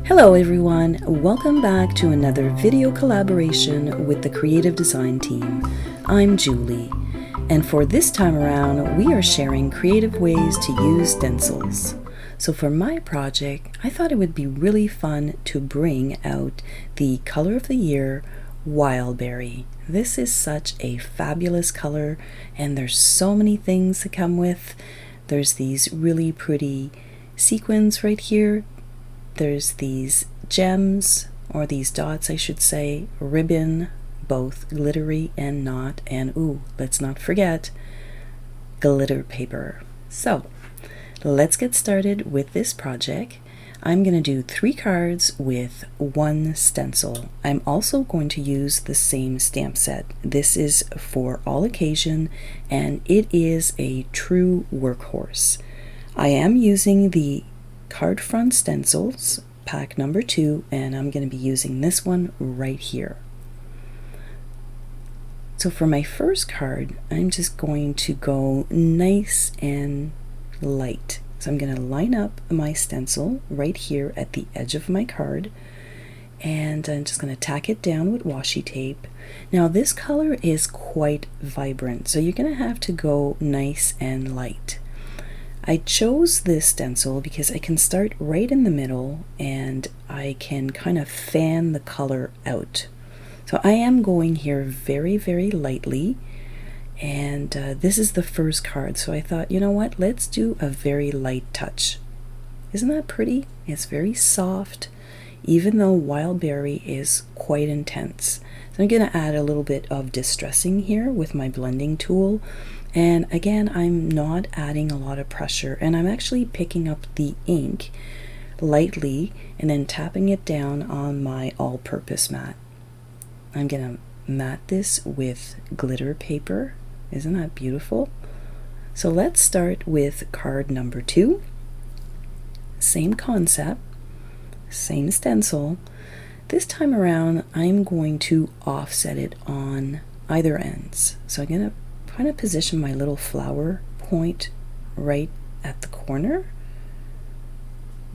Hello everyone, welcome back to another video collaboration with the Creative Design team. I'm Julie, and for this time around we are sharing creative ways to use stencils. So for my project, I thought it would be really fun to bring out the color of the year, Wildberry. This is such a fabulous color and there's so many things to come with. There's these really pretty sequins right here. There's these gems, or these dots I should say, ribbon, both glittery and not, and ooh, let's not forget, glitter paper. So, let's get started with this project. I'm going to do 3 cards with 1 stencil. I'm also going to use the same stamp set. This is for all occasion, and it is a true workhorse. I am using the card front stencils, pack number 2, and I'm going to be using this one right here. So for my first card, I'm just going to go nice and light. So I'm going to line up my stencil right here at the edge of my card, and I'm just going to tack it down with washi tape. Now this color is quite vibrant, so you're going to have to go nice and light. I chose this stencil because I can start right in the middle and I can kind of fan the color out. So I am going here very, very lightly, and this is the first card, so I thought, you know what, let's do a very light touch. Isn't that pretty? It's very soft, even though Wildberry is quite intense. So I'm going to add a little bit of distressing here with my blending tool. And again, I'm not adding a lot of pressure, and I'm actually picking up the ink lightly and then tapping it down on my all-purpose mat. I'm going to mat this with glitter paper. Isn't that beautiful? So let's start with card number 2. Same concept, same stencil. This time around, I'm going to offset it on either ends. So I'm going to kind of position my little flower point right at the corner,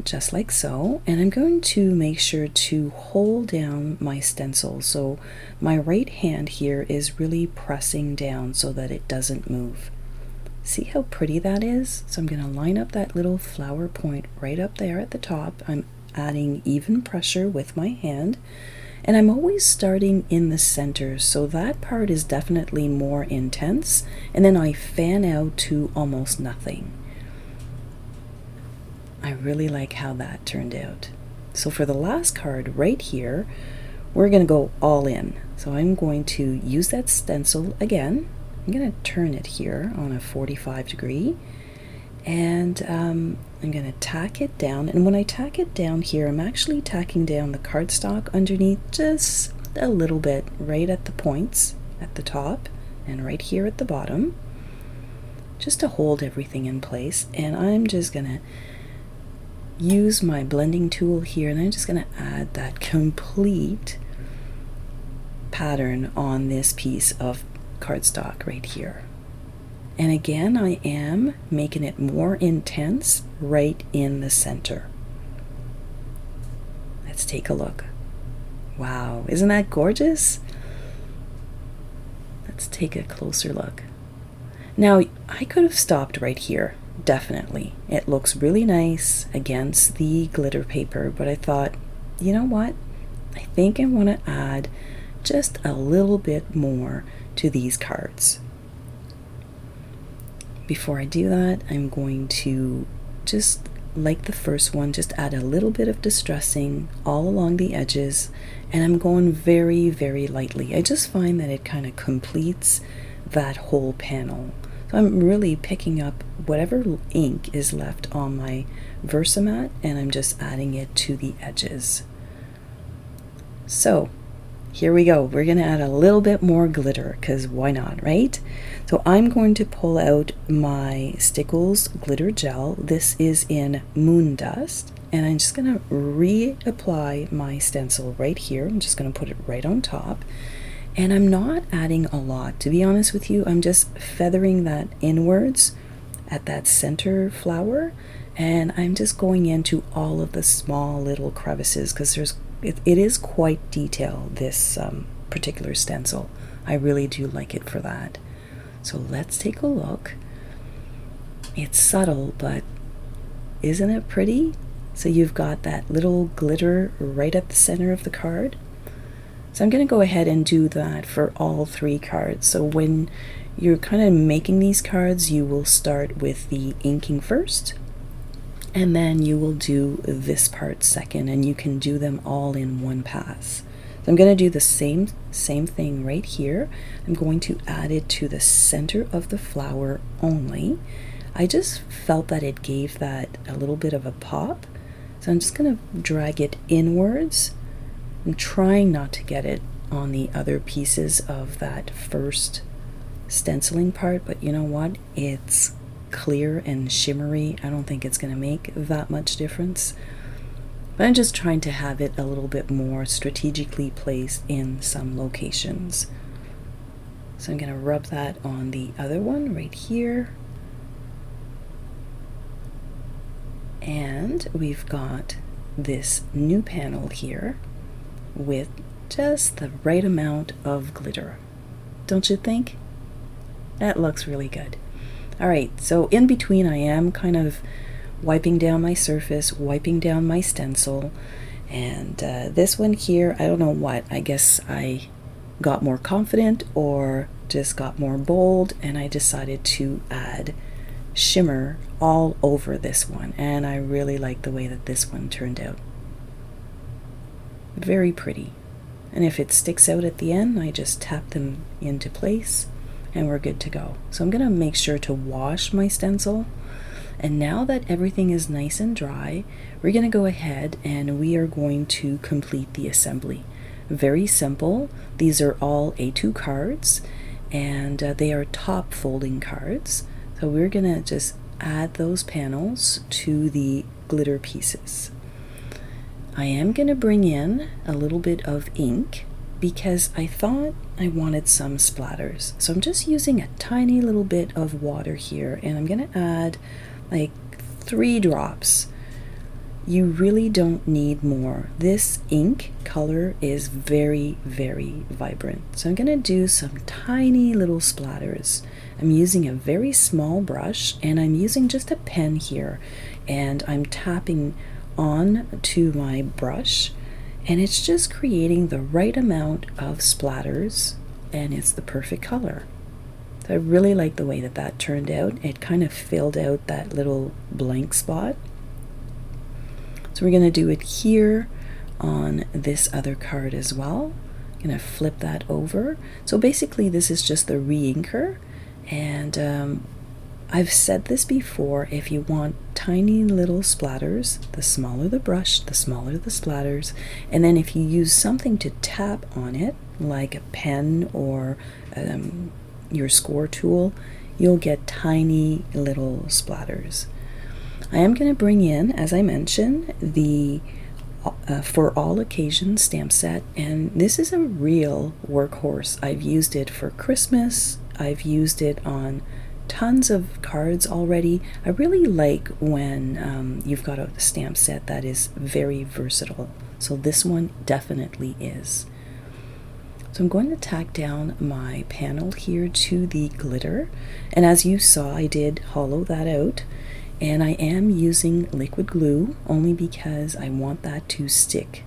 just like so, and I'm going to make sure to hold down my stencil, so my right hand here is really pressing down so that it doesn't move. See how pretty that is? So I'm going to line up that little flower point right up there at the top. I'm adding even pressure with my hand, and I'm always starting in the center, so that part is definitely more intense, and then I fan out to almost nothing. I really like how that turned out. So for the last card right here, we're going to go all in. So I'm going to use that stencil again. I'm going to turn it here on a 45 degree, and I'm going to tack it down, and when I tack it down here, I'm actually tacking down the cardstock underneath just a little bit, right at the points at the top and right here at the bottom, just to hold everything in place. And I'm just going to use my blending tool here, and I'm just going to add that complete pattern on this piece of cardstock right here. And again, I am making it more intense right in the center. Let's take a look. Wow, isn't that gorgeous? Let's take a closer look. Now, I could have stopped right here, definitely. It looks really nice against the glitter paper, but I thought, you know what? I think I want to add just a little bit more to these cards. Before I do that, I'm going to, just like the first one, just add a little bit of distressing all along the edges, and I'm going very, very lightly. I just find that it kind of completes that whole panel. So I'm really picking up whatever ink is left on my Versamat, and I'm just adding it to the edges. So here we go. We're going to add a little bit more glitter, because why not, right? So I'm going to pull out my Stickles glitter gel. This is in Moon Dust, and I'm just going to reapply my stencil right here. I'm just going to put it right on top, and I'm not adding a lot. To be honest with you, I'm just feathering that inwards at that center flower, And I'm just going into all of the small little crevices because it is quite detailed, this particular stencil. I really do like it for that. So let's take a look. It's subtle, but isn't it pretty? So you've got that little glitter right at the center of the card. So I'm going to go ahead and do that for all 3 cards. So when you're kind of making these cards, you will start with the inking first, and then you will do this part second, and you can do them all in one pass. So I'm going to do the same thing right here. I'm going to add it to the center of the flower only. I just felt that it gave that a little bit of a pop. So I'm just going to drag it inwards. I'm trying not to get it on the other pieces of that first stenciling part, but you know what? It's clear and shimmery. I don't think it's going to make that much difference. But I'm just trying to have it a little bit more strategically placed in some locations. So I'm going to rub that on the other one right here. And we've got this new panel here with just the right amount of glitter. Don't you think? That looks really good. All right, so in between I am kind of wiping down my surface, wiping down my stencil, and this one here, I don't know what, I guess I got more confident or just got more bold, and I decided to add shimmer all over this one, and I really like the way that this one turned out. Very pretty. And if it sticks out at the end, I just tap them into place and we're good to go. So I'm going to make sure to wash my stencil, and now that everything is nice and dry, we're going to go ahead and we are going to complete the assembly. Very simple. These are all A2 cards, and they are top folding cards. So we're going to just add those panels to the glitter pieces. I am going to bring in a little bit of ink because I thought I wanted some splatters. So I'm just using a tiny little bit of water here, and I'm going to add like 3 drops. You really don't need more. This ink color is very, very vibrant. So I'm going to do some tiny little splatters. I'm using a very small brush, and I'm using just a pen here, and I'm tapping on to my brush, and it's just creating the right amount of splatters, and it's the perfect color. So I really like the way that that turned out. It kind of filled out that little blank spot. So we're going to do it here on this other card as well. I'm going to flip that over. So basically this is just the re-inker, and I've said this before, if you want tiny little splatters, the smaller the brush, the smaller the splatters, and then if you use something to tap on it, like a pen or your score tool, you'll get tiny little splatters. I am going to bring in, as I mentioned, the For All Occasions stamp set, and this is a real workhorse. I've used it for Christmas, I've used it on tons of cards already. I really like when you've got a stamp set that is very versatile. So this one definitely is. So I'm going to tack down my panel here to the glitter, and as you saw, I did hollow that out, and I am using liquid glue only because I want that to stick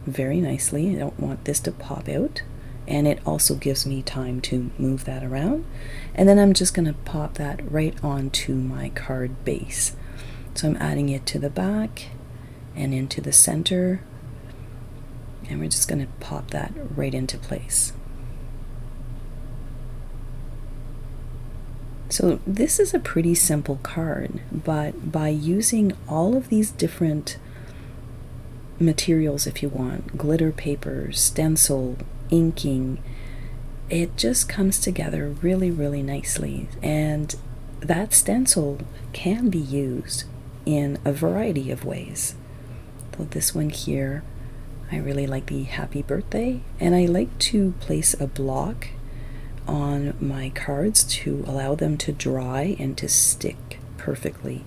very nicely. I don't want this to pop out, and it also gives me time to move that around. And then I'm just going to pop that right onto my card base. So I'm adding it to the back and into the center, and we're just going to pop that right into place. So this is a pretty simple card, but by using all of these different materials, if you want, glitter paper, stencil, inking, it just comes together really, really nicely. And that stencil can be used in a variety of ways. So this one here, I really like the happy birthday, and I like to place a block on my cards to allow them to dry and to stick perfectly.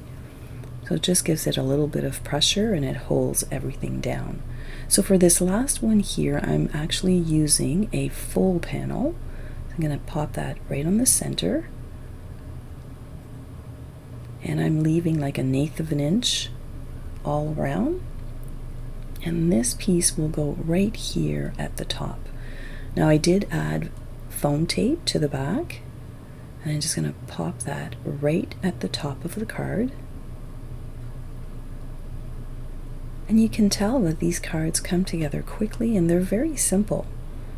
So it just gives it a little bit of pressure and it holds everything down. So for this last one here, I'm actually using a full panel. I'm going to pop that right on the center. And I'm leaving like 1/8 of an inch all around. And this piece will go right here at the top. Now I did add foam tape to the back. And I'm just going to pop that right at the top of the card. And you can tell that these cards come together quickly and they're very simple.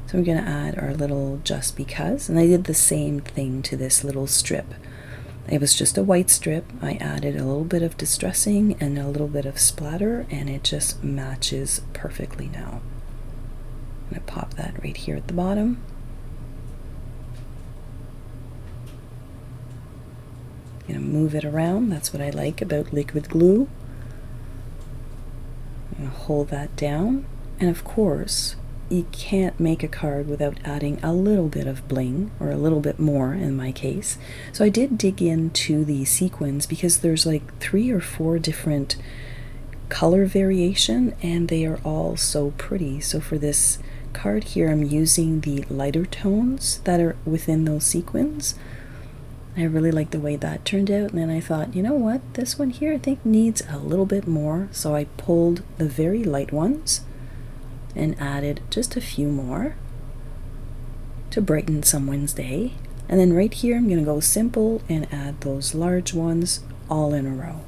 So we're going to add our little just because. And I did the same thing to this little strip. It was just a white strip. I added a little bit of distressing and a little bit of splatter, and it just matches perfectly now. I'm going to pop that right here at the bottom. I'm going to move it around. That's what I like about liquid glue. I'm going to hold that down. And of course, you can't make a card without adding a little bit of bling, or a little bit more in my case. So I did dig into the sequins because there's like 3 or 4 different color variation and they are all so pretty. So for this card here, I'm using the lighter tones that are within those sequins. I really like the way that turned out, and then I thought, you know what, this one here I think needs a little bit more, so I pulled the very light ones and added just a few more to brighten someone's day. And then right here I'm going to go simple and add those large ones all in a row.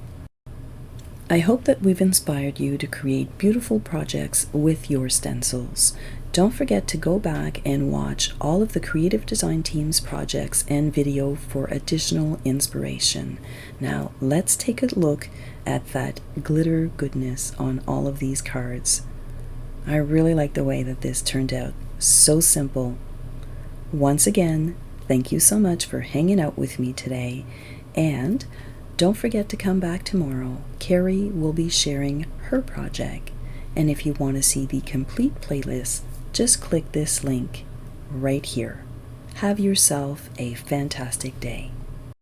I hope that we've inspired you to create beautiful projects with your stencils. Don't forget to go back and watch all of the Creative Design Team's projects and video for additional inspiration. Now let's take a look at that glitter goodness on all of these cards. I really like the way that this turned out. So simple. Once again, thank you so much for hanging out with me today, and don't forget to come back tomorrow. Carrie will be sharing her project, and if you want to see the complete playlist, just click this link right here. Have yourself a fantastic day.